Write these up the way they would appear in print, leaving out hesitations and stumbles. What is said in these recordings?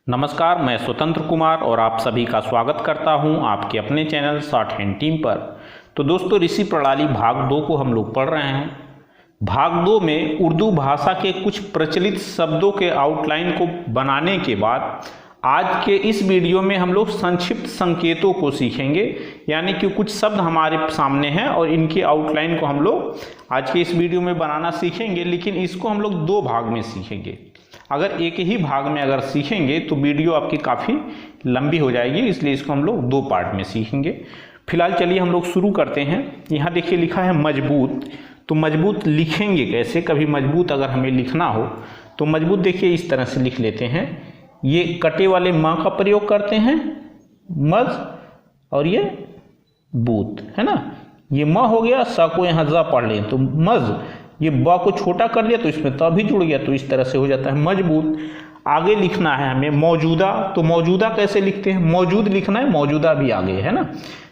नमस्कार, मैं स्वतंत्र कुमार और आप सभी का स्वागत करता हूं आपके अपने चैनल शॉर्ट हैंड टीम पर। तो दोस्तों, ऋषि प्रणाली भाग 2 को हम लोग पढ़ रहे हैं। भाग 2 में उर्दू भाषा के कुछ प्रचलित शब्दों के आउटलाइन को बनाने के बाद आज के इस वीडियो में हम लोग संक्षिप्त संकेतों को सीखेंगे। यानी कि कुछ शब्द हमारे सामने हैं और इनके आउटलाइन को हम लोग आज के इस वीडियो में बनाना सीखेंगे, लेकिन इसको हम लोग 2 भाग में सीखेंगे। अगर एक ही भाग में अगर सीखेंगे तो वीडियो आपकी काफ़ी लंबी हो जाएगी, इसलिए इसको हम लोग 2 पार्ट में सीखेंगे। फिलहाल चलिए हम लोग शुरू करते हैं। यहाँ देखिए लिखा है मजबूत। तो मजबूत लिखेंगे कैसे? कभी मजबूत अगर हमें लिखना हो तो मजबूत देखिए इस तरह से लिख लेते हैं। ये कटे वाले माँ का प्रयोग करते हैं, मज, और ये बूत है ना। ये माँ हो गया, सा को यहाँ जा पढ़ लें तो मज, ये बा को छोटा कर लिया तो इसमें त भी जुड़ गया, तो इस तरह से हो जाता है मजबूत। आगे लिखना है हमें मौजूदा। तो मौजूदा कैसे लिखते हैं? मौजूद लिखना है, मौजूदा भी आगे है ना।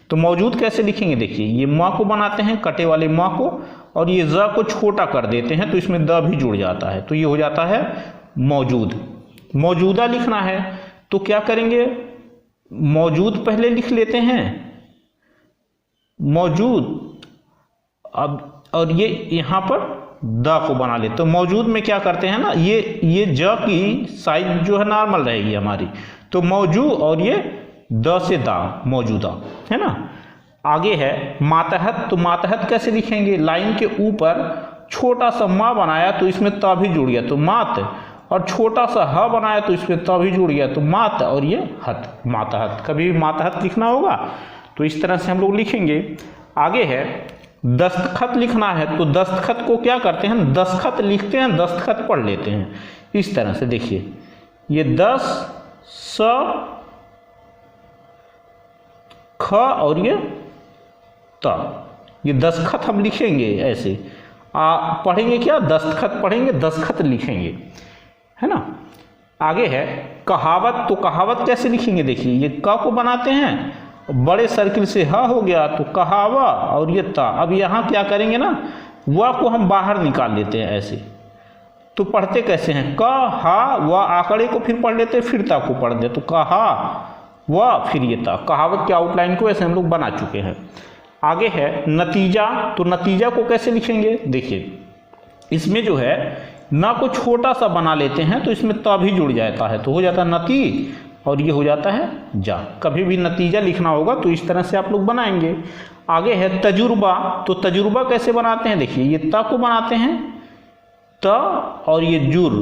तो मौजूद कैसे लिखेंगे? देखिए ये माँ को बनाते हैं, कटे वाले माँ को, और ये ज को छोटा कर देते हैं तो इसमें द भी जुड़ जाता है, तो ये हो जाता है मौजूद। मौजूदा लिखना है तो क्या करेंगे? मौजूद पहले लिख लेते हैं, मौजूद, अब और ये यहाँ पर द को बना लेते। तो मौजूद में क्या करते हैं ना, ये ज की साइज जो है नॉर्मल रहेगी हमारी, तो मौजू, और ये द से दा, मौजूदा है ना। आगे है मातहत। तो मातहत कैसे लिखेंगे? लाइन के ऊपर छोटा सा माँ बनाया तो इसमें त भी जुड़ गया तो मात, और छोटा सा ह बनाया तो इसमें त भी जुड़ गया तो मात, और ये हत, मातहत। कभी भी मातहत लिखना होगा तो इस तरह से हम लोग लिखेंगे। आगे है दस्तखत लिखना है। तो दस्तखत को क्या करते हैं? दस्तखत लिखते हैं, दस्तखत पढ़ लेते हैं इस तरह से। देखिए ये 10 स ख और ये त, ये दस्तखत हम लिखेंगे ऐसे। पढ़ेंगे क्या? दस्तखत पढ़ेंगे, दस्तखत लिखेंगे है ना। आगे है कहावत। तो कहावत कैसे लिखेंगे? देखिए ये क को बनाते हैं, बड़े सर्किल से ह हो गया तो कहावा, और ये ता। अब यहाँ क्या करेंगे ना, व को हम बाहर निकाल लेते हैं ऐसे। तो पढ़ते कैसे हैं? क हा व, आंकड़े को फिर पढ़ लेते हैं, फिर ता को पढ़ दे तो कहा व, फिर ये ता। कहावत के आउटलाइन को ऐसे हम लोग बना चुके हैं। आगे है नतीजा। तो नतीजा को कैसे लिखेंगे? देखिए इसमें जो है ना को छोटा सा बना लेते हैं तो इसमें ता भी जुड़ जाता है तो हो जाता है नती, और ये हो जाता है जा। कभी भी नतीजा लिखना होगा तो इस तरह से आप लोग बनाएंगे। आगे है तजुर्बा। तो तजुर्बा कैसे बनाते हैं? देखिए ये ता को बनाते हैं, त और ये जुर,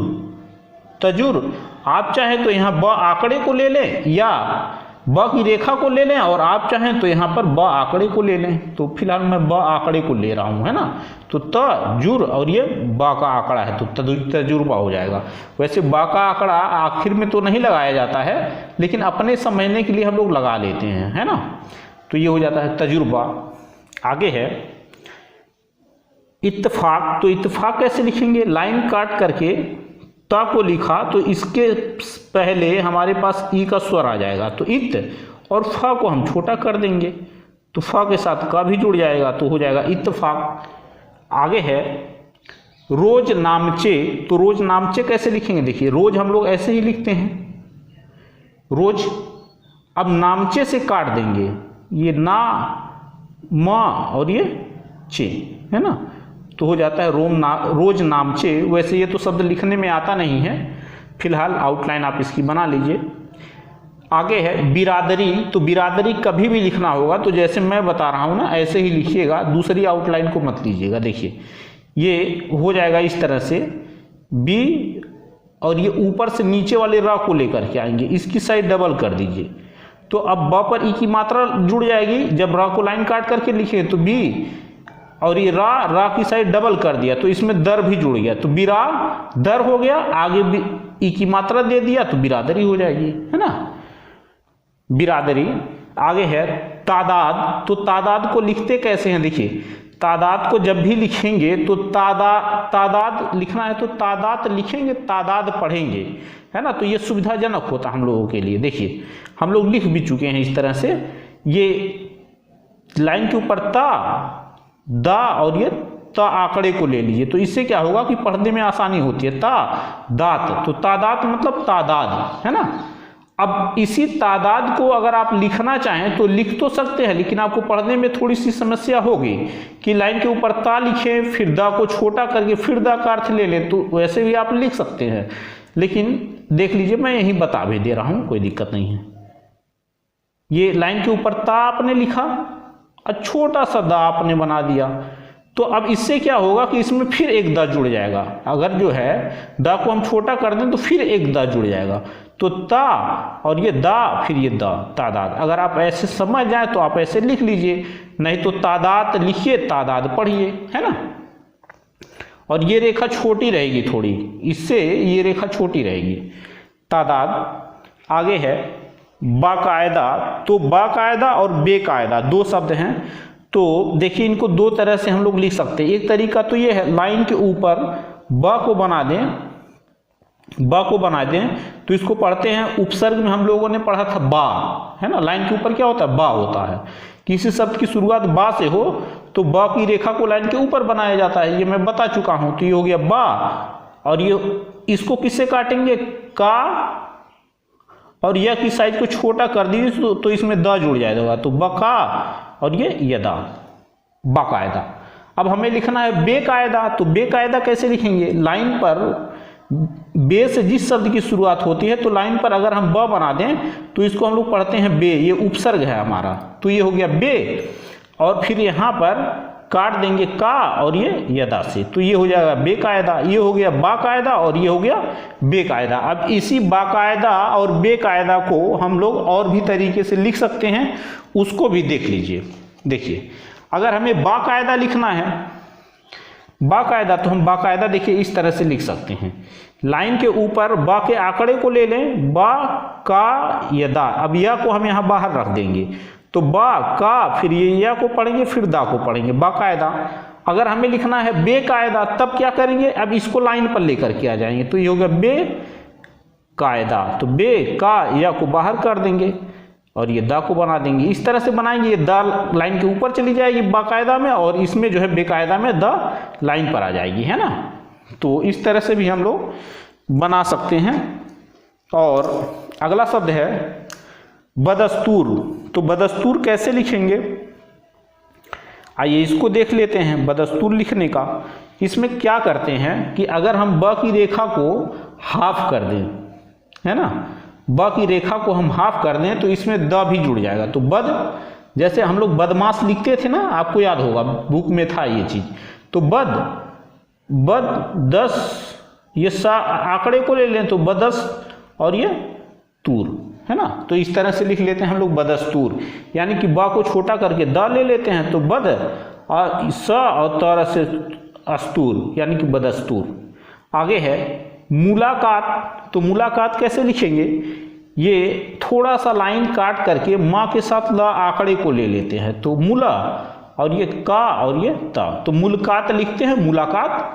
तजुर। आप चाहें तो यहाँ ब आंकड़े को ले लें या ब की रेखा को ले लें, और आप चाहें तो यहाँ पर ब आंकड़े को ले लें। तो फिलहाल मैं ब आंकड़े को ले रहा हूँ है ना। तो त जुर और ये ब का आंकड़ा है तो तजुर्बा हो जाएगा। वैसे ब का आंकड़ा आखिर में तो नहीं लगाया जाता है, लेकिन अपने समझने के लिए हम लोग लगा लेते हैं है ना। तो ये हो जाता है तजुर्बा। आगे है इत्तफाक। तो इत्तफाक कैसे लिखेंगे? लाइन काट करके ता को लिखा तो इसके पहले हमारे पास ई का स्वर आ जाएगा तो इत, और फा को हम छोटा कर देंगे तो फा के साथ का भी जुड़ जाएगा तो हो जाएगा इत्तफाक। आगे है रोज नामचे। तो रोज नामचे कैसे लिखेंगे? देखिए रोज हम लोग ऐसे ही लिखते हैं, रोज। अब नामचे से काट देंगे, ये ना, मा और ये चे है ना, तो हो जाता है रोज नामचे। वैसे ये तो शब्द लिखने में आता नहीं है, फिलहाल आउटलाइन आप इसकी बना लीजिए। आगे है बिरादरी। तो बिरादरी कभी भी लिखना होगा तो जैसे मैं बता रहा हूँ ना ऐसे ही लिखिएगा, दूसरी आउटलाइन को मत लीजिएगा। देखिए ये हो जाएगा इस तरह से बी, और ये ऊपर से नीचे वाले रा को लेकर के आएंगे, इसकी साइड डबल कर दीजिए तो अब ब पर ई की मात्रा जुड़ जाएगी। जब रा को लाइन काट करके लिखे तो बी, और ये रा की साइड डबल कर दिया तो इसमें दर भी जुड़ गया तो बिरा दर हो गया। आगे ई की मात्रा दे दिया तो बिरादरी हो जाएगी है ना, बिरादरी। आगे है तादाद। तो तादाद को लिखते कैसे हैं? देखिए तादाद को जब भी लिखेंगे तो तादाद लिखना है तो तादाद लिखेंगे, तादाद पढ़ेंगे है ना। तो ये सुविधाजनक होता हम लोगों के लिए। देखिए हम लोग लिख भी चुके हैं इस तरह से, ये लाइन के ऊपर ता, दा और ये त आंकड़े को ले लीजिए तो इससे क्या होगा कि पढ़ने में आसानी होती है। ता दात, तो तादात मतलब तादाद है ना। अब इसी तादाद को अगर आप लिखना चाहें तो लिख तो सकते हैं, लेकिन आपको पढ़ने में थोड़ी सी समस्या होगी कि लाइन के ऊपर ता लिखें फिर दा को छोटा करके फिर दा का अर्थ ले लें, तो वैसे भी आप लिख सकते हैं। लेकिन देख लीजिए मैं यहीं बता भी दे रहा हूँ, कोई दिक्कत नहीं है। ये लाइन के ऊपर ता आपने लिखा और छोटा सा दा आपने बना दिया, तो अब इससे क्या होगा कि इसमें फिर एक दा जुड़ जाएगा। अगर जो है दा को हम छोटा कर दें तो फिर एक दा जुड़ जाएगा, तो ता और ये दा फिर ये दा, तादाद। अगर आप ऐसे समझ जाए तो आप ऐसे लिख लीजिए, नहीं तो तादाद लिखिए, तादाद पढ़िए, है ना। और ये रेखा छोटी रहेगी थोड़ी, इससे ये रेखा छोटी रहेगी। तादाद आगे है बाकायदा। तो बाकायदा और बेकायदा दो शब्द हैं, तो देखिए इनको दो तरह से हम लोग लिख सकते हैं। एक तरीका तो ये है, लाइन के ऊपर ब को बना दें, ब को बना दें तो इसको पढ़ते हैं, उपसर्ग में हम लोगों ने पढ़ा था बा, है ना। लाइन के ऊपर क्या होता है, बा होता है। किसी शब्द की शुरुआत बा से हो तो बा की रेखा को लाइन के ऊपर बनाया जाता है, ये मैं बता चुका हूं। तो ये हो गया बा, और ये इसको किससे काटेंगे, का, और यह की साइज को छोटा कर दीजिए तो इसमें द जुड़ जाएगा, तो बका और ये यदा, बाकायदा। अब हमें लिखना है बेकायदा। तो बेकायदा कैसे लिखेंगे, लाइन पर बे से जिस शब्द की शुरुआत होती है तो लाइन पर अगर हम ब बना दें तो इसको हम लोग पढ़ते हैं बे, ये उपसर्ग है हमारा, तो ये हो गया बे, और फिर यहाँ पर काट देंगे का और ये यदा से, तो ये हो जाएगा बेकायदा। ये हो गया बाकायदा और ये हो गया बेकायदा। अब इसी बाकायदा और बेकायदा को हम लोग और भी तरीके से लिख सकते हैं, उसको भी देख लीजिए। देखिए अगर हमें बाकायदा लिखना है, बाकायदा, तो हम बाकायदा देखिए इस तरह से लिख सकते हैं। लाइन के ऊपर बा के आंकड़े को ले लें, बा का यदा। अब या को हम यहाँ बाहर रख देंगे, तो बा का फिर ये या को पढ़ेंगे फिर दा को पढ़ेंगे, बाकायदा। अगर हमें लिखना है बेकायदा तब क्या करेंगे, अब इसको लाइन पर लेकर के आ जाएंगे, तो ये हो गया बेकायदा। तो बे का या को बाहर कर देंगे और ये दा को बना देंगे। इस तरह से बनाएंगे, ये दा लाइन के ऊपर चली जाएगी बाकायदा में, और इसमें जो है बेकायदा में दा लाइन पर आ जाएगी, है ना। तो इस तरह से भी हम लोग बना सकते हैं। और अगला शब्द है बदस्तूर। तो बदस्तूर कैसे लिखेंगे, आइए इसको देख लेते हैं। बदस्तूर लिखने का, इसमें क्या करते हैं कि अगर हम ब की रेखा को हाफ कर दें, है ना, ब की रेखा को हम हाफ कर दें तो इसमें द भी जुड़ जाएगा। तो बद, जैसे हम लोग बदमाश लिखते थे ना, आपको याद होगा बुक में था ये चीज। तो बद, बद 10, ये आंकड़े को ले लें तो बदस और ये तूर, है ना। तो इस तरह से लिख लेते हैं हम लोग बदस्तूर, यानी कि बा को छोटा करके द ले लेते हैं, तो बद और स और तर से अस्तूर, यानी कि बदस्तूर। आगे है मुलाकात। तो मुलाकात कैसे लिखेंगे, ये थोड़ा सा लाइन काट करके माँ के साथ ला आंकड़े को ले लेते हैं, तो मुला और ये का और ये ता, तो मुलाकात लिखते हैं, मुलाकात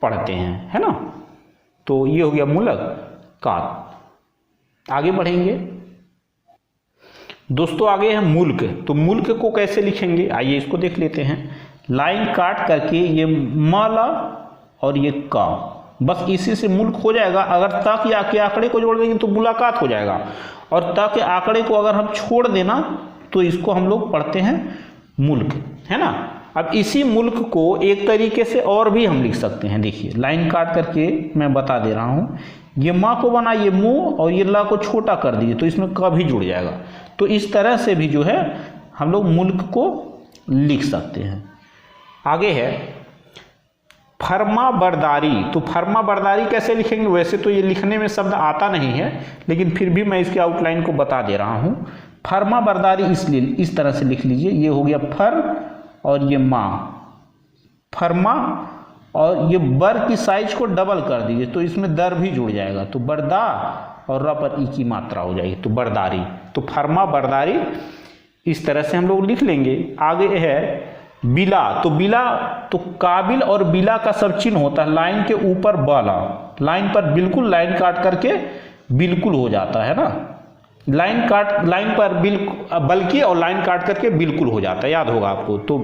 पढ़ते हैं, है ना। तो ये हो गया मुलाकात। आगे बढ़ेंगे दोस्तों, आगे है मुल्क। तो मुल्क को कैसे लिखेंगे, आइए इसको देख लेते हैं। लाइन काट करके ये माला और ये का, बस इसी से मुल्क हो जाएगा। अगर ता के आंकड़े को जोड़ देंगे तो मुलाकात हो जाएगा, और ता के आंकड़े को अगर हम छोड़ देना तो इसको हम लोग पढ़ते हैं मुल्क, है ना। अब इसी मुल्क को एक तरीके से और भी हम लिख सकते हैं। देखिए लाइन काट करके मैं बता दे रहा हूँ, ये माँ को बनाइए मुँह और ये ला को छोटा कर दीजिए तो इसमें का भी जुड़ जाएगा। तो इस तरह से भी जो है हम लोग मुल्क को लिख सकते हैं। आगे है फरमा बरदारी। तो फरमा बरदारी कैसे लिखेंगे, वैसे तो ये लिखने में शब्द आता नहीं है, लेकिन फिर भी मैं इसके आउटलाइन को बता दे रहा हूँ। फरमा बरदारी इसलिए इस तरह से लिख लीजिए, ये हो गया फर और ये माँ, फरमा, और ये बर की साइज को डबल कर दीजिए तो इसमें दर भी जुड़ जाएगा, तो बरदा और र पर ई की मात्रा हो जाएगी, तो बरदारी। तो फरमा बरदारी इस तरह से हम लोग लिख लेंगे। आगे है बिला। तो बिला, तो काबिल और बिला का सब चिन्ह होता है, लाइन के ऊपर बाला, लाइन पर बिल्कुल लाइन काट करके बिल्कुल हो जाता है ना, लाइन पर बल्कि और लाइन काट करके बिल्कुल हो जाता है, याद होगा आपको। तो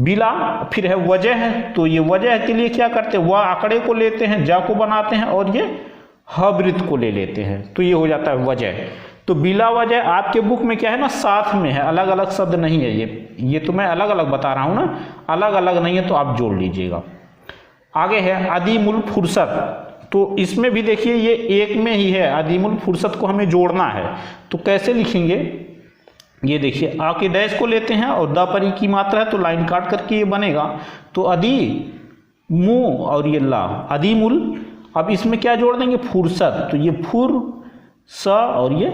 बिला। फिर है वजह। तो ये वजह के लिए क्या करते हैं, वह आंकड़े को लेते हैं, जा को बनाते हैं और ये हवृत्त को ले लेते हैं, तो ये हो जाता है वजह। तो बिला वजह आपके बुक में क्या है ना, साथ में है, अलग अलग शब्द नहीं है। ये तो मैं अलग अलग बता रहा हूँ ना, अलग अलग नहीं है तो आप जोड़ लीजिएगा। आगे है अदीमुल फुर्सत, तो इसमें भी देखिए ये एक में ही है, अदीमुल फुर्सत को हमें जोड़ना है। तो कैसे लिखेंगे, ये देखिए आ के डैश को लेते हैं और द पर ई की मात्रा है तो लाइन काट करके ये बनेगा। तो अदी मु और ये ला अदीमुल, अब इसमें क्या जोड़ देंगे, फुर्सत, तो ये फुर स और ये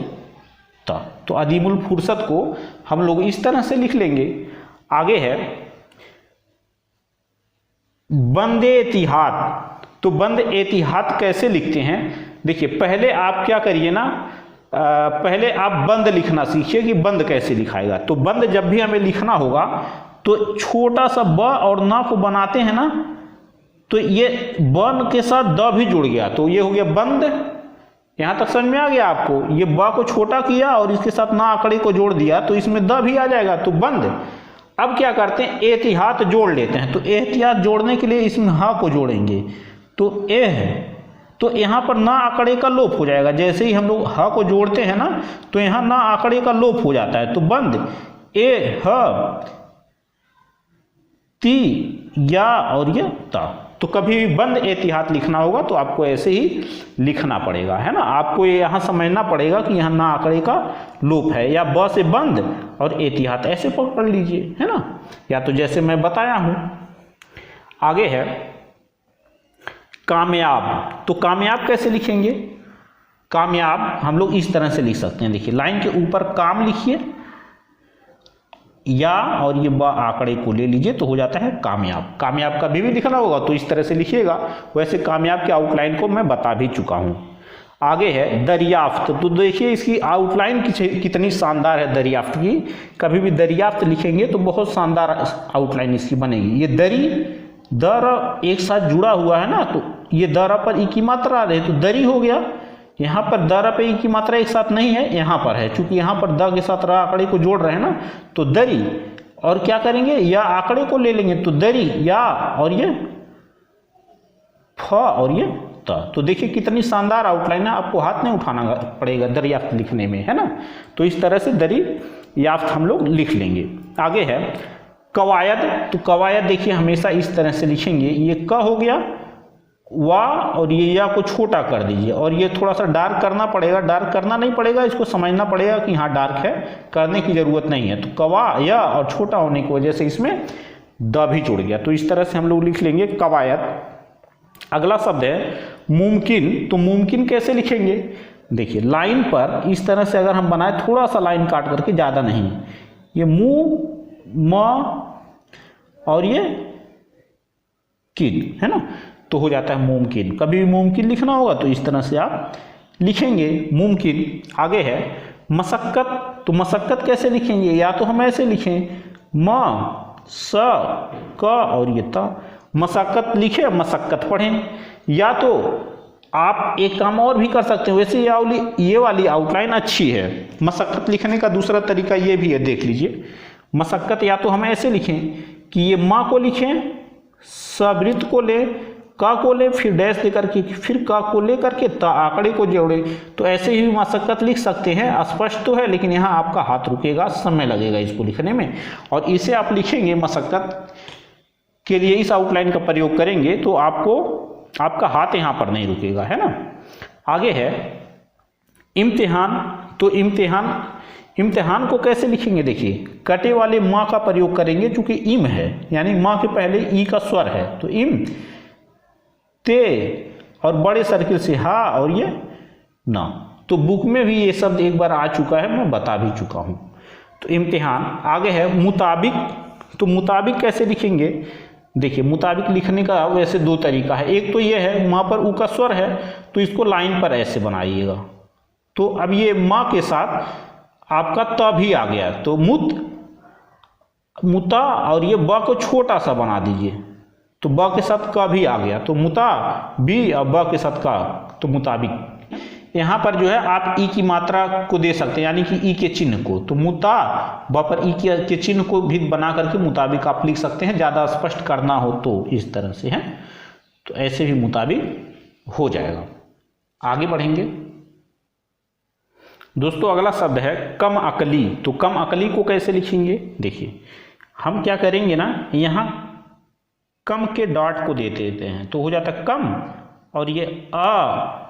त, तो अदीमुल फुर्सत को हम लोग इस तरह से लिख लेंगे। आगे है बंदे एतिहाद, तो बंद एतिहाद कैसे लिखते हैं, देखिए पहले आप क्या करिए ना, पहले आप बंद लिखना सीखिए कि बंद कैसे लिखाएगा। तो बंद जब भी हमें लिखना होगा तो छोटा सा ब और ना को बनाते हैं ना, तो ये बन के साथ द भी जुड़ गया, तो ये हो गया बंद। यहाँ तक समझ में आ गया आपको, ये ब को छोटा किया और इसके साथ ना आंकड़े को जोड़ दिया तो इसमें द भी आ जाएगा, तो बंद। अब क्या करते हैं, एतिहाद जोड़ लेते हैं, तो एहतियात जोड़ने के लिए इसमें हा को जोड़ेंगे, तो ए है, तो यहाँ पर ना आंकड़े का लोप हो जाएगा। जैसे ही हम लोग ह को जोड़ते हैं ना तो यहाँ ना आंकड़े का लोप हो जाता है, तो बंद ए ह ती या और ये ता। तो कभी भी बंद एतिहाद लिखना होगा तो आपको ऐसे ही लिखना पड़ेगा, है ना। आपको ये यहाँ समझना पड़ेगा कि यहाँ ना आंकड़े का लोप है, या ब से बंद और एतिहाद ऐसे पकड़ लीजिए, है ना, या तो जैसे मैं बताया हूँ। आगे है कामयाब, तो कामयाब कैसे लिखेंगे, कामयाब हम लोग इस तरह से लिख सकते हैं, देखिए लाइन के ऊपर काम लिखिए या और ये ब आंकड़े को ले लीजिए तो हो जाता है कामयाब। कामयाब का भी लिखना होगा तो इस तरह से लिखिएगा, वैसे कामयाब के आउटलाइन को मैं बता भी चुका हूँ। आगे है दरियाफ्त, तो देखिए इसकी आउटलाइन कितनी शानदार है दरियाफ्त की। कभी भी दरियाफ्त लिखेंगे तो बहुत शानदार आउटलाइन इसकी बनेगी। ये दरी दर एक साथ जुड़ा हुआ है ना, तो ये दर पर ई की मात्रा आ रही है तो दरी हो गया। यहाँ पर दर पे ई की मात्रा एक साथ नहीं है, यहाँ पर है, क्योंकि यहाँ पर द के साथ र आंकड़े को जोड़ रहे हैं ना, तो दरी। और क्या करेंगे, या आंकड़े को ले लेंगे तो दरी या और ये फ और ये त। तो देखिए कितनी शानदार आउटलाइन है, आपको हाथ नहीं उठाना पड़ेगा दरियाफ्त लिखने में, है ना। तो इस तरह से दरियाफ्त हम लोग लिख लेंगे। आगे है कवायद, तो कवायद देखिए हमेशा इस तरह से लिखेंगे, ये क हो गया वा और ये या को छोटा कर दीजिए, और ये थोड़ा सा डार्क करना पड़ेगा, डार्क करना नहीं पड़ेगा, इसको समझना पड़ेगा कि हाँ डार्क है, करने की ज़रूरत नहीं है। तो कवा या और छोटा होने की वजह से इसमें द भी जुड़ गया, तो इस तरह से हम लोग लिख लेंगे कवायद। अगला शब्द है मुमकिन, तो मुमकिन कैसे लिखेंगे, देखिए लाइन पर इस तरह से अगर हम बनाए, थोड़ा सा लाइन काट करके, ज़्यादा नहीं, ये मु म और ये किन, है ना, तो हो जाता है मुमकिन। कभी भी मुमकिन लिखना होगा तो इस तरह से आप लिखेंगे मुमकिन। आगे है मशक्कत, तो मशक्कत कैसे लिखेंगे, या तो हम ऐसे लिखें म स क और ये ता, मशक्कत लिखे मशक्कत पढ़ें, या तो आप एक काम और भी कर सकते हैं। वैसे ये वाली आउटलाइन अच्छी है, मशक्कत लिखने का दूसरा तरीका ये भी है, देख लीजिए। मशक्कत या तो हम ऐसे लिखें कि ये माँ को लिखें, सवृत्त को ले, का को ले, फिर डैश लेकर के, फिर का को ले करके ता आंकड़े को जोड़े, तो ऐसे ही मशक्कत लिख सकते हैं। स्पष्ट तो है लेकिन यहाँ आपका हाथ रुकेगा, समय लगेगा इसको लिखने में, और इसे आप लिखेंगे मशक्कत के लिए इस आउटलाइन का प्रयोग करेंगे तो आपका हाथ यहाँ पर नहीं रुकेगा, है ना। आगे है इम्तिहान, तो इम्तिहान को कैसे लिखेंगे, देखिए कटे वाले माँ का प्रयोग करेंगे, चूंकि इम है यानी माँ के पहले ई का स्वर है, तो इम ते और बड़े सर्किल से हा और ये ना। तो बुक में भी ये शब्द एक बार आ चुका है, मैं बता भी चुका हूँ। तो इम्तिहान। आगे है मुताबिक, तो मुताबिक कैसे लिखेंगे, देखिए मुताबिक लिखने का वैसे दो तरीका है। एक तो ये है माँ पर ऊ का स्वर है तो इसको लाइन पर ऐसे बनाइएगा, तो अब ये माँ के साथ आपका त भी आ गया, तो मुता और ये ब को छोटा सा बना दीजिए, तो ब के साथ का भी आ गया, तो मुता बी और ब के साथ का, तो मुताबिक। यहाँ पर जो है आप ई की मात्रा को दे सकते हैं, यानी कि ई के चिन्ह को, तो मुता ब पर ई के चिन्ह को भी बना करके मुताबिक आप लिख सकते हैं, ज़्यादा स्पष्ट करना हो तो इस तरह से है, तो ऐसे भी मुताबिक हो जाएगा। आगे बढ़ेंगे दोस्तों। अगला शब्द है कम अकली। तो कम अकली को कैसे लिखेंगे, देखिए हम क्या करेंगे ना, यहाँ कम के डॉट को दे देते हैं तो हो जाता है कम, और ये अ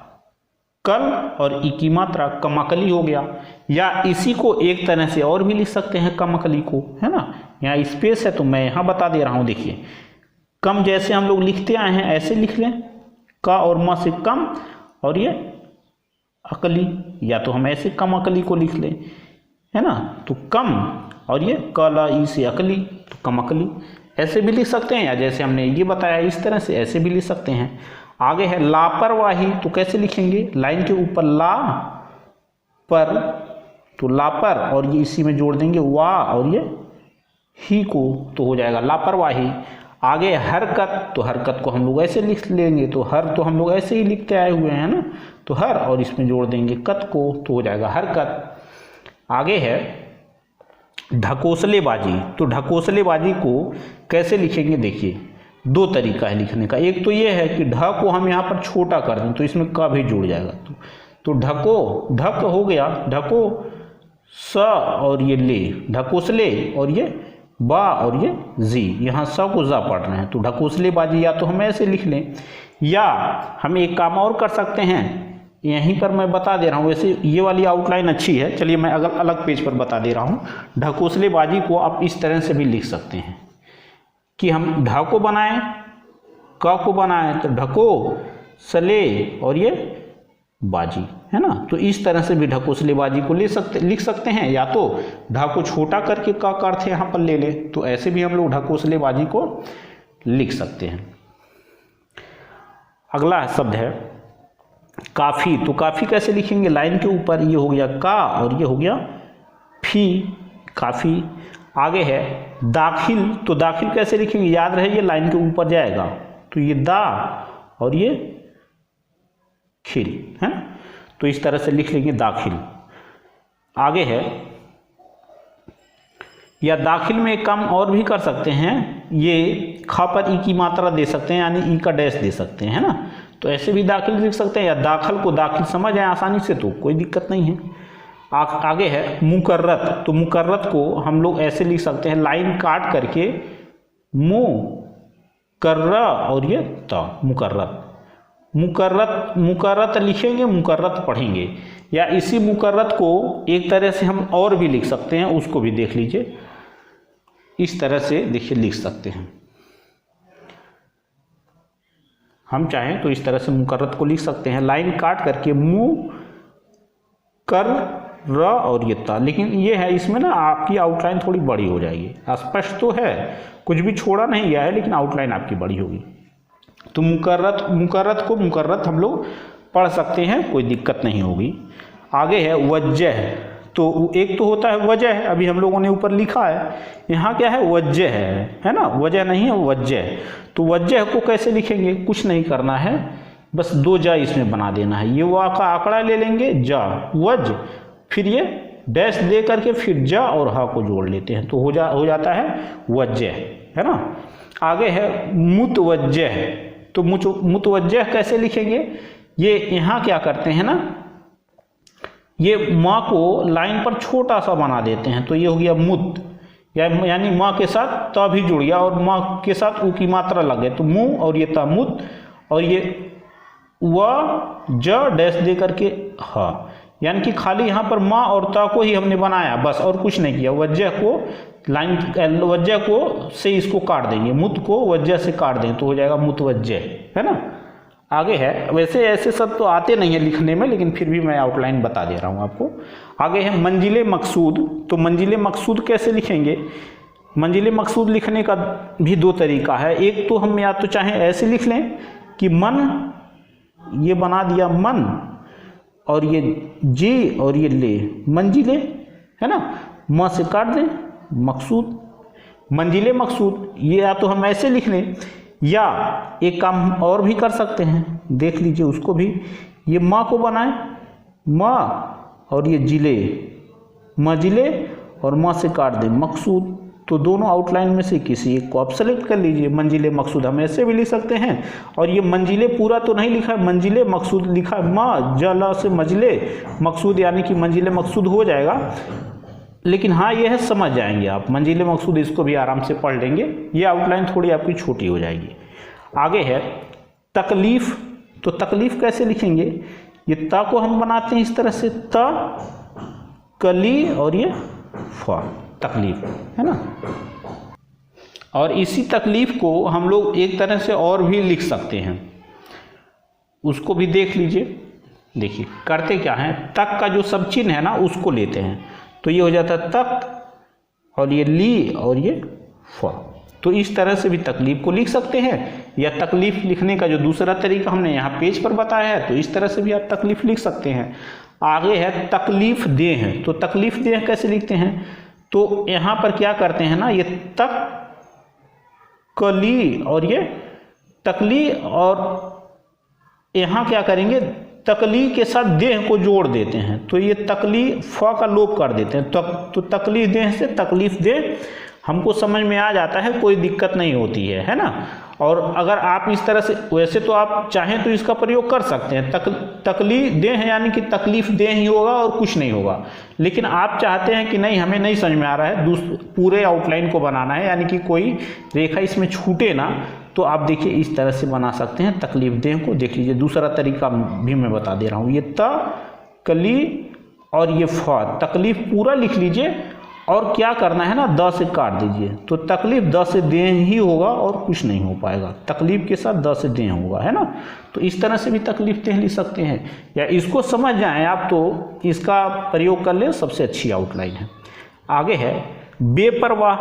कल और ई की मात्रा कमअकली हो गया। या इसी को एक तरह से और भी लिख सकते हैं कमअकली को, है ना। यहाँ स्पेस है तो मैं यहाँ बता दे रहा हूँ। देखिए कम जैसे हम लोग लिखते आए हैं ऐसे लिख लें, का और म से कम, और ये अकली, या तो हम ऐसे कम अकली को लिख लें, है ना। तो कम और ये कला ई से अकली, तो कम अकली ऐसे भी लिख सकते हैं, या जैसे हमने ये बताया इस तरह से ऐसे भी लिख सकते हैं। आगे है लापरवाही। तो कैसे लिखेंगे, लाइन के ऊपर ला पर, तो लापर और ये इसी में जोड़ देंगे वाह और ये ही को, तो हो जाएगा लापरवाही। आगे हरकत। तो हरकत को हम लोग ऐसे लिख लेंगे, तो हर तो हम लोग ऐसे ही लिखते आए हुए हैं ना, तो हर और इसमें जोड़ देंगे कत को, तो हो जाएगा हरकत। आगे है ढकोसलेबाजी। तो ढकोसलेबाजी को कैसे लिखेंगे, देखिए दो तरीका है लिखने का। एक तो ये है कि ढ को हम यहाँ पर छोटा कर दें तो इसमें क भी जुड़ जाएगा, तो ढको, ढक हो गया, ढको स और ये ले, ढकोसले और ये बा और ये जी, यहाँ स को जा पढ़ रहे हैं तो ढकोसलेबाजी। या तो हम ऐसे लिख लें, या हम एक काम और कर सकते हैं, यहीं पर मैं बता दे रहा हूँ। वैसे ये वाली आउटलाइन अच्छी है, चलिए मैं अगर अलग पेज पर बता दे रहा हूँ। ढकोसलेबाजी को आप इस तरह से भी लिख सकते हैं कि हम ढ को बनाएं, क को बनाएं, तो ढको सले और ये बाजी, है ना। तो इस तरह से भी ढकोसलेबाजी को लिख सकते हैं, या तो ढ को छोटा करके का अर्थ यहाँ पर ले ले, तो ऐसे भी हम लोग ढकोसलेबाजी को लिख सकते हैं। अगला शब्द है काफ़ी। तो काफ़ी कैसे लिखेंगे, लाइन के ऊपर ये हो गया का और ये हो गया फी, काफ़ी। आगे है दाखिल। तो दाखिल कैसे लिखेंगे, याद रहे ये लाइन के ऊपर जाएगा, तो ये दा और ये खिल, है ना। तो इस तरह से लिख लेंगे दाखिल। आगे है, या दाखिल में कम और भी कर सकते हैं, ये खा पर ई की मात्रा दे सकते हैं, यानी ई का डैश दे सकते हैं, है ना। तो ऐसे भी दाखिल लिख सकते हैं, या दाखिल को दाखिल समझ आए आसानी से तो कोई दिक्कत नहीं है। आगे है मुकर्रत। तो मुकर्रत को हम लोग ऐसे लिख सकते हैं, लाइन काट करके मु कर्रा और ये ता, मुकर्रत। मुकर्रत, मुकर्रत लिखेंगे, मुकर्रत पढ़ेंगे, या इसी मुकर्रत को एक तरह से हम और भी लिख सकते हैं, उसको भी देख लीजिए। इस तरह से देखिए लिख सकते हैं, हम चाहें तो इस तरह से मुकर्रत को लिख सकते हैं, लाइन काट करके मु कर र और ये ता। लेकिन ये है इसमें ना आपकी आउटलाइन थोड़ी बड़ी हो जाएगी, स्पष्ट तो है, कुछ भी छोड़ा नहीं गया है, लेकिन आउटलाइन आपकी बड़ी होगी। तो मुकर्रत, मुकर्रत को मुकर्रत हम लोग पढ़ सकते हैं, कोई दिक्कत नहीं होगी। आगे है वजह। तो एक तो होता है वजह, अभी हम लोगों ने ऊपर लिखा है, यहाँ क्या है वजह है ना, वजह नहीं है वजह। तो वजह को कैसे लिखेंगे, कुछ नहीं करना है, बस दो जा इसमें बना देना है। ये वा का आंकड़ा ले लेंगे जा, वज, फिर ये डैश दे करके फिर जा और हा को जोड़ लेते हैं, तो हो जाता है वजह, है ना। आगे है मुतवज्जह। तो मुतवज्जह कैसे लिखेंगे, ये यहाँ क्या करते हैं ना, ये माँ को लाइन पर छोटा सा बना देते हैं, तो ये हो गया मुत, यानी माँ के साथ त भी जुड़ गया और माँ के साथ ऊ की मात्रा लग गई, तो मुँह और ये ता मुत, और ये व ज डैश दे करके हा, यानी कि खाली यहाँ पर माँ और ता को ही हमने बनाया बस, और कुछ नहीं किया। वजह को लाइन, वजह को से इसको काट देंगे, मुत को वजह से काट देंगे, तो हो जाएगा मुतवज्जह, है ना। आगे है, वैसे ऐसे सब तो आते नहीं है लिखने में, लेकिन फिर भी मैं आउटलाइन बता दे रहा हूँ आपको। आगे है मंजिले मकसूद। तो मंजिले मकसूद कैसे लिखेंगे, मंजिले मकसूद लिखने का भी दो तरीका है। एक तो हम या तो चाहें ऐसे लिख लें कि मन, ये बना दिया मन, और ये जी और ये ले, मंजिले, है ना, म से काट दें मकसूद, मंजिले मकसूद। ये या तो हम ऐसे लिख लें, या एक काम हम और भी कर सकते हैं, देख लीजिए उसको भी। ये माँ को बनाएं, माँ और ये जिले, मजिले, और माँ से काट दें मकसूद, तो दोनों आउटलाइन में से किसी एक को आप सेलेक्ट कर लीजिए। मंजिले मकसूद हम ऐसे भी लिख सकते हैं, और ये मंजिले पूरा तो नहीं लिखा है, मंजिले मकसूद लिखा है, मा जला से मजले मकसूद यानी कि मंजिले मकसूद हो जाएगा। लेकिन हाँ ये है, समझ जाएंगे आप, मंजिले मकसूद इसको भी आराम से पढ़ लेंगे। ये आउटलाइन थोड़ी आपकी छोटी हो जाएगी। आगे है तकलीफ। तो तकलीफ कैसे लिखेंगे? ये ता को हम बनाते हैं इस तरह से, ता कली और ये फा, तकलीफ, है ना। और इसी तकलीफ को हम लोग एक तरह से और भी लिख सकते हैं, उसको भी देख लीजिए। देखिए करते क्या है, तक का जो सब चिन्ह है ना उसको लेते हैं, तो ये हो जाता है तक, और ये ली और ये फा। तो इस तरह से भी तकलीफ को लिख सकते हैं, या तकलीफ लिखने का जो दूसरा तरीका हमने यहाँ पेज पर बताया है, तो इस तरह से भी आप तकलीफ लिख सकते हैं। आगे है तकलीफ देह। तो तकलीफ देह कैसे लिखते हैं? तो यहाँ पर क्या करते हैं ना, ये तक कली और ये तकली, और यहाँ क्या करेंगे, तकली के साथ देह को जोड़ देते हैं, तो ये तकली फा का लोप कर देते हैं। तो तकलीफ देह से तकलीफ देह हमको समझ में आ जाता है, कोई दिक्कत नहीं होती है ना। और अगर आप इस तरह से, वैसे तो आप चाहें तो इसका प्रयोग कर सकते हैं, तकलीफ देह यानी कि तकलीफ देह ही होगा और कुछ नहीं होगा। लेकिन आप चाहते हैं कि नहीं, हमें नहीं समझ में आ रहा है, पूरे आउटलाइन को बनाना है, यानी कि कोई रेखा इसमें छूटे ना, तो आप देखिए इस तरह से बना सकते हैं तकलीफ देह को। देख लीजिए दूसरा तरीका भी मैं बता दे रहा हूँ, ये कली और ये फा, तकलीफ पूरा लिख लीजिए, और क्या करना है ना, द से काट दीजिए, तो तकलीफ द से देह ही होगा और कुछ नहीं हो पाएगा, तकलीफ के साथ द से देह होगा, है ना। तो इस तरह से भी तकलीफ देह लिख सकते हैं, या इसको समझ जाएं आप तो इसका प्रयोग कर लें, सबसे अच्छी आउटलाइन है। आगे है बेपरवाह।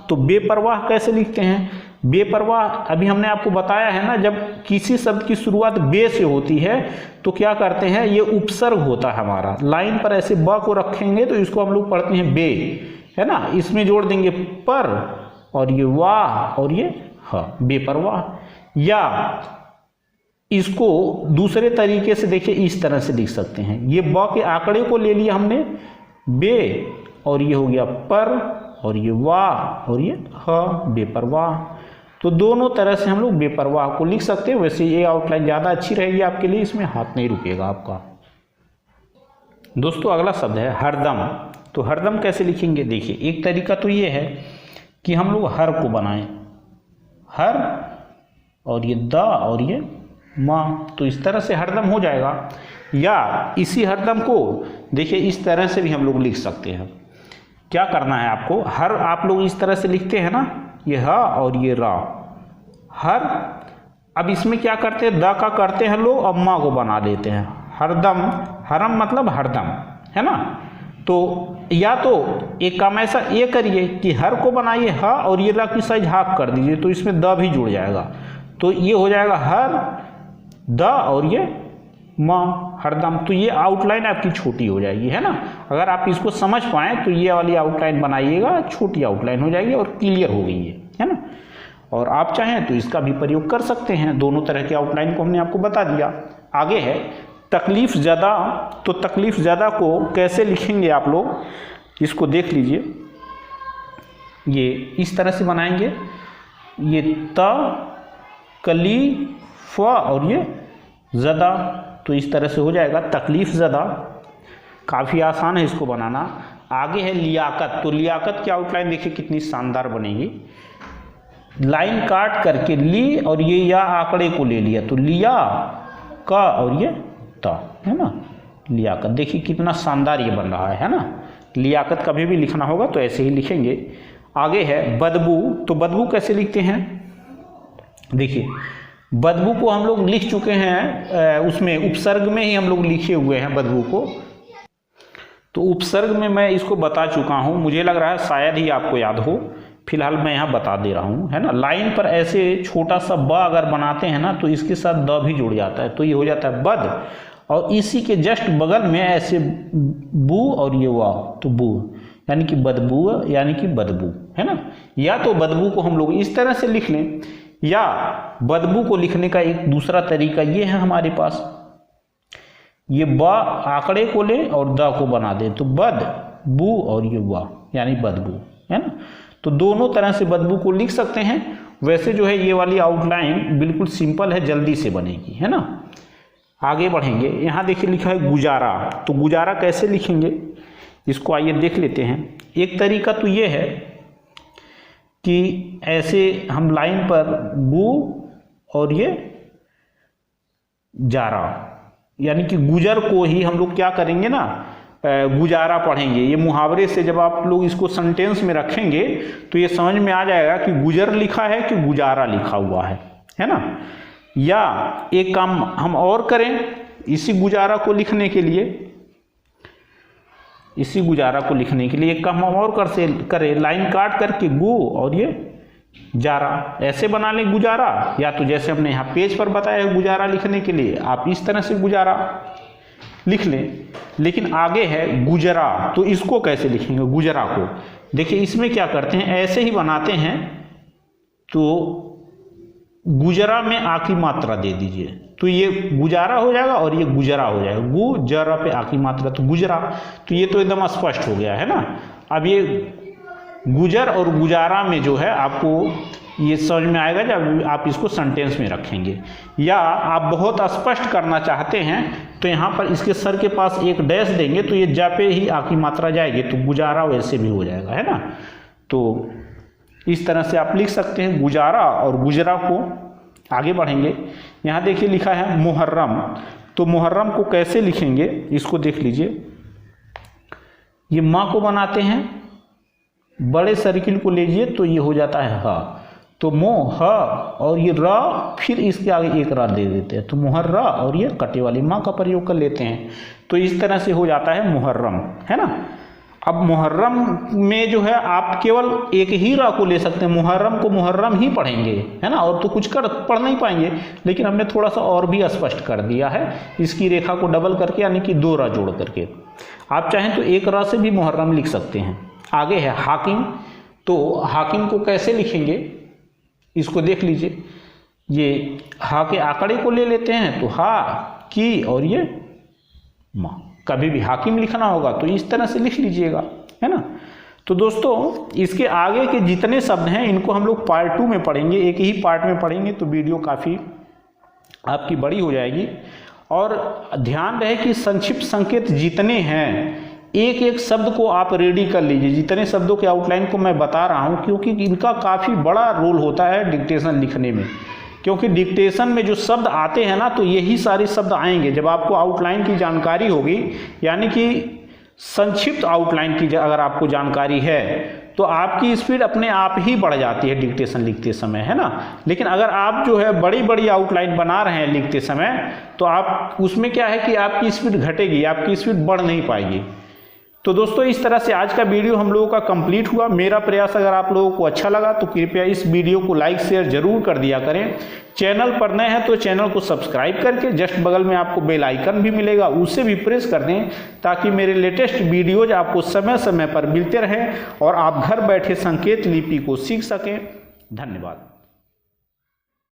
तो बेपरवाह कैसे लिखते हैं? बेपरवाह अभी हमने आपको बताया है ना, जब किसी शब्द की शुरुआत बे से होती है तो क्या करते हैं, ये उपसर्ग होता है हमारा, लाइन पर ऐसे ब को रखेंगे तो इसको हम लोग पढ़ते हैं बे, है ना। इसमें जोड़ देंगे पर, और ये वाह और ये ह, बेपरवाह। या इसको दूसरे तरीके से देखिए, इस तरह से लिख सकते हैं, ये ब के आंकड़े को ले लिया हमने बे, और ये हो गया पर, और ये वाह और ये ह, बेपरवाह। तो दोनों तरह से हम लोग बेपरवाह को लिख सकते हैं। वैसे ये आउटलाइन ज़्यादा अच्छी रहेगी आपके लिए, इसमें हाथ नहीं रुकेगा आपका। दोस्तों अगला शब्द है हरदम। तो हरदम कैसे लिखेंगे? देखिए एक तरीका तो ये है कि हम लोग हर को बनाएं, हर और ये द और ये माँ, तो इस तरह से हरदम हो जाएगा। या इसी हरदम को देखिए इस तरह से भी हम लोग लिख सकते हैं। क्या करना है आपको, हर आप लोग इस तरह से लिखते हैं ना, ये ह और ये रा, हर। अब इसमें क्या करते हैं, द का करते हैं लोग, अब माँ को बना देते हैं हरदम। हरम मतलब हरदम, है ना। तो या तो एक काम ऐसा ये करिए कि हर को बनाइए ह, और ये रा की साइज हाफ कर दीजिए, तो इसमें द भी जुड़ जाएगा, तो ये हो जाएगा हर द और ये माँ, हरदम। तो ये आउटलाइन आपकी छोटी हो जाएगी, है ना। अगर आप इसको समझ पाएँ तो ये वाली आउटलाइन बनाइएगा, छोटी आउटलाइन हो जाएगी और क्लियर हो गई है ना। और आप चाहें तो इसका भी प्रयोग कर सकते हैं, दोनों तरह के आउटलाइन को हमने आपको बता दिया। आगे है तकलीफ ज़्यादा। तो तकलीफ ज़्यादा को कैसे लिखेंगे आप लोग, इसको देख लीजिए। ये इस तरह से बनाएंगे, ये त कली फ और ये ज़्यादा, तो इस तरह से हो जाएगा तकलीफ ज़्यादा। काफ़ी आसान है इसको बनाना। आगे है लियाकत। तो लियाकत की आउटलाइन देखिए कितनी शानदार बनेगी। लाइन काट करके ली और ये या आंकड़े को ले लिया, तो लिया का और ये ता, है ना, लियाकत। देखिए कितना शानदार ये बन रहा है ना। लियाकत कभी भी लिखना होगा तो ऐसे ही लिखेंगे। आगे है बदबू। तो बदबू कैसे लिखते हैं? देखिए बदबू को हम लोग लिख चुके हैं, उसमें उपसर्ग में ही हम लोग लिखे हुए हैं बदबू को। तो उपसर्ग में मैं इसको बता चुका हूँ, मुझे लग रहा है शायद ही आपको याद हो, फिलहाल मैं यहाँ बता दे रहा हूँ, है ना। लाइन पर ऐसे छोटा सा ब अगर बनाते हैं ना तो इसके साथ द भी जुड़ जाता है, तो ये हो जाता है बद। और इसी के जस्ट बगल में ऐसे बू और ये वाह, तो बू यानी कि बदबू, यानी कि बदबू, है ना। या तो बदबू को हम लोग इस तरह से लिख लें, या बदबू को लिखने का एक दूसरा तरीका ये है हमारे पास, ये ब आंकड़े को ले और द को बना दे, तो बद बू और ये वाह यानी बदबू, है ना। तो दोनों तरह से बदबू को लिख सकते हैं। वैसे जो है ये वाली आउटलाइन बिल्कुल सिंपल है, जल्दी से बनेगी, है ना। आगे बढ़ेंगे, यहाँ देखिए लिखा है गुजारा। तो गुजारा कैसे लिखेंगे इसको आइए देख लेते हैं। एक तरीका तो ये है कि ऐसे हम लाइन पर गु और ये जारा, यानी कि गुजर को ही हम लोग क्या करेंगे ना, गुजारा पढ़ेंगे। ये मुहावरे से जब आप लोग इसको सेंटेंस में रखेंगे तो ये समझ में आ जाएगा कि गुजर लिखा है कि गुजारा लिखा हुआ है ना। या एक काम हम और करें इसी गुजारा को लिखने के लिए, एक काम हम और करें, लाइन काट करके गु और ये जारा ऐसे बना लें गुजारा। या तो जैसे हमने यहाँ पेज पर बताया है गुजारा लिखने के लिए, आप इस तरह से गुजारा लिख लें। लेकिन आगे है गुजरा, तो इसको कैसे लिखेंगे गुजरा को? देखिए इसमें क्या करते हैं, ऐसे ही बनाते हैं। तो गुजरा में आ की मात्रा दे दीजिए, तो ये गुजारा हो जाएगा और ये गुजरा हो जाएगा। गुजरा पे आ की मात्रा तो गुजरा, तो ये तो एकदम स्पष्ट हो गया है ना। अब ये गुजर और गुजारा में जो है आपको ये समझ में आएगा जब आप इसको सेंटेंस में रखेंगे। या आप बहुत स्पष्ट करना चाहते हैं तो यहाँ पर इसके सर के पास एक डैश देंगे, तो ये जा पे ही आ की मात्रा जाएगी, तो गुजारा वैसे भी हो जाएगा, है ना। तो इस तरह से आप लिख सकते हैं गुजारा और गुजरा को। आगे बढ़ेंगे, यहाँ देखिए लिखा है मुहर्रम। तो मुहर्रम को कैसे लिखेंगे इसको देख लीजिए। ये माँ को बनाते हैं, बड़े सर्किल को लीजिए तो ये हो जाता है ह, तो मोह और ये र, फिर इसके आगे एक रा दे देते हैं, तो मुहर्रा और ये कटे वाली माँ का प्रयोग कर लेते हैं। तो इस तरह से हो जाता है मुहर्रम, है ना। अब मुहर्रम में जो है आप केवल एक ही रा को ले सकते हैं, मुहर्रम को मुहर्रम ही पढ़ेंगे, है ना, और तो कुछ पढ़ नहीं पाएंगे। लेकिन हमने थोड़ा सा और भी स्पष्ट कर दिया है, इसकी रेखा को डबल करके, यानी कि 2 रा जोड़ करके। आप चाहें तो एक रा से भी मुहर्रम लिख सकते हैं। आगे है हाकिम। तो हाकिम को कैसे लिखेंगे इसको देख लीजिए। ये हा के आंकड़े को ले लेते हैं, तो हा की और ये माँ, कभी भी हाकिम लिखना होगा तो इस तरह से लिख लीजिएगा, है ना। तो दोस्तों इसके आगे के जितने शब्द हैं इनको हम लोग पार्ट 2 में पढ़ेंगे। एक ही पार्ट में पढ़ेंगे तो वीडियो काफ़ी आपकी बड़ी हो जाएगी। और ध्यान रहे कि संक्षिप्त संकेत जितने हैं, एक एक शब्द को आप रेडी कर लीजिए। जितने शब्दों के आउटलाइन को मैं बता रहा हूँ, क्योंकि इनका काफ़ी बड़ा रोल होता है डिक्टेशन लिखने में। क्योंकि डिक्टेशन में जो शब्द आते हैं ना, तो यही सारे शब्द आएंगे जब आपको आउटलाइन की जानकारी होगी। यानी कि संक्षिप्त आउटलाइन की अगर आपको जानकारी है तो आपकी स्पीड अपने आप ही बढ़ जाती है डिक्टेशन लिखते समय, है ना। लेकिन अगर आप जो है बड़ी बड़ी आउटलाइन बना रहे हैं लिखते समय, तो आप उसमें क्या है कि आपकी स्पीड घटेगी, आपकी स्पीड बढ़ नहीं पाएगी। तो दोस्तों इस तरह से आज का वीडियो हम लोगों का कंप्लीट हुआ। मेरा प्रयास अगर आप लोगों को अच्छा लगा तो कृपया इस वीडियो को लाइक शेयर जरूर कर दिया करें। चैनल पर नए हैं तो चैनल को सब्सक्राइब करके जस्ट बगल में आपको बेल आइकन भी मिलेगा, उसे भी प्रेस कर दें, ताकि मेरे लेटेस्ट वीडियोज आपको समय समय पर मिलते रहें और आप घर बैठे संकेत लिपि को सीख सकें। धन्यवाद।